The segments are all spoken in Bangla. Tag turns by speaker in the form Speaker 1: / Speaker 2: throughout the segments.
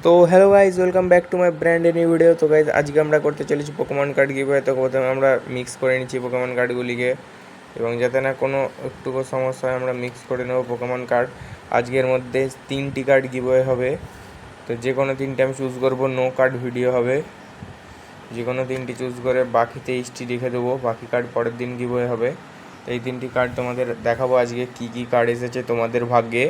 Speaker 1: তো hello guys, welcome back to my brand new video. তো গাইজ আজকে আমরা করতে চলেছি পোকেমন কার্ড গিভওয়ে। তো প্রথমে আমরা মিক্স করে নিচ্ছি পোকেমন কার্ডগুলিকে, এবং যাতে না কোনো একটুকু সমস্যা হয় আমরা মিক্স করে নেবো পোকেমন কার্ড। আজকের মধ্যে 3টি কার্ড গিভওয়ে হবে, তো যে কোনো 3টে আমি চুজ করবো। নো কার্ড ভিডিও হবে, যে কোনো 3টি চুজ করে বাকি 23টি রেখে দেবো। বাকি কার্ড পরের দিন গিভওয়ে হবে। এই 3টি কার্ড তোমাদের দেখাবো আজকে কী কী কার্ড এসেছে তোমাদের ভাগ্যে।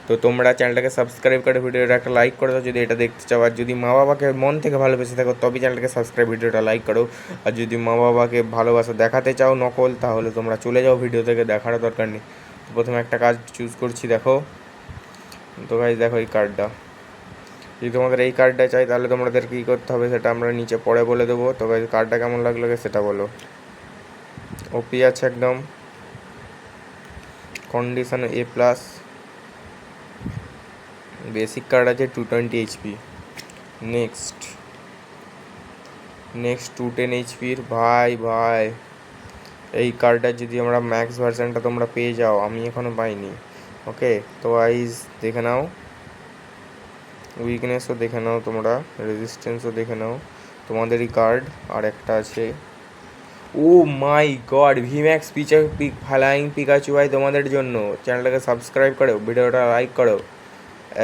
Speaker 1: তো তোমরা চ্যানেলটাকে সাবস্ক্রাইব করে ভিডিওটা একটা লাইক করে দাও যদি এটা দেখতে চাও। আর যদি মা বাবাকে মন থেকে ভালোবেসে থাকো তবে চ্যানেলটাকে সাবস্ক্রাইব, ভিডিওটা লাইক করো। আর যদি মা বাবাকে ভালোবাসা দেখাতে চাও নকল, তাহলে তোমরা চলে যাও, ভিডিও থেকে দেখার দরকার নেই। তো প্রথমে একটা কাজ চুজ করছি, দেখো। তো গাইজ দেখো এই কার্ডটা, যদি তোমাদের এই কার্ডটা চাই তাহলে তোমাদের কী করতে হবে সেটা আমরা নিচে পরে বলে দেবো। তো গাইজ কার্ডটা কেমন লাগলো সেটা বলো। ওপি আছে একদম, কন্ডিশন A+, বেসিক কার্ড আছে 220 HP। নেক্সট 210 HP ভাই এই কার্ডটা যদি আমরা ম্যাক্স ভার্সানটা তোমরা পেয়ে যাও, আমি এখনও পাইনি। ওকে, তো গাইজ দেখে নাও, উইকনেসও দেখে নাও, তোমরা রেজিস্ট্যান্সও দেখে নাও। তোমাদেরই কার্ড আর একটা আছে, ও মাই গড, ভিম্যাক্স ফ্লাইং পিকাচু ভাই তোমাদের জন্য। চ্যানেলটাকে সাবস্ক্রাইব করো, ভিডিওটা লাইক করো।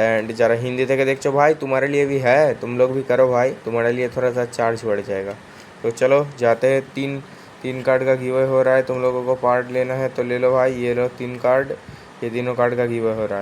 Speaker 1: एंड जरा हिंदी থেকে देखो भाई, तुम्हारे लिए भी है, तुम लोग भी करो भाई, तुम्हारे लिए थोड़ा सा चार्ज बढ़ जाएगा। तो चलो जाते हैं, तीन कार्ड का गिव अवे हो रहा है, तुम लोगों को पार्ट लेना है तो ले लो भाई। ये लो 3 कार्ड, ये तीनों कार्ड का गिव अवे हो रहा है।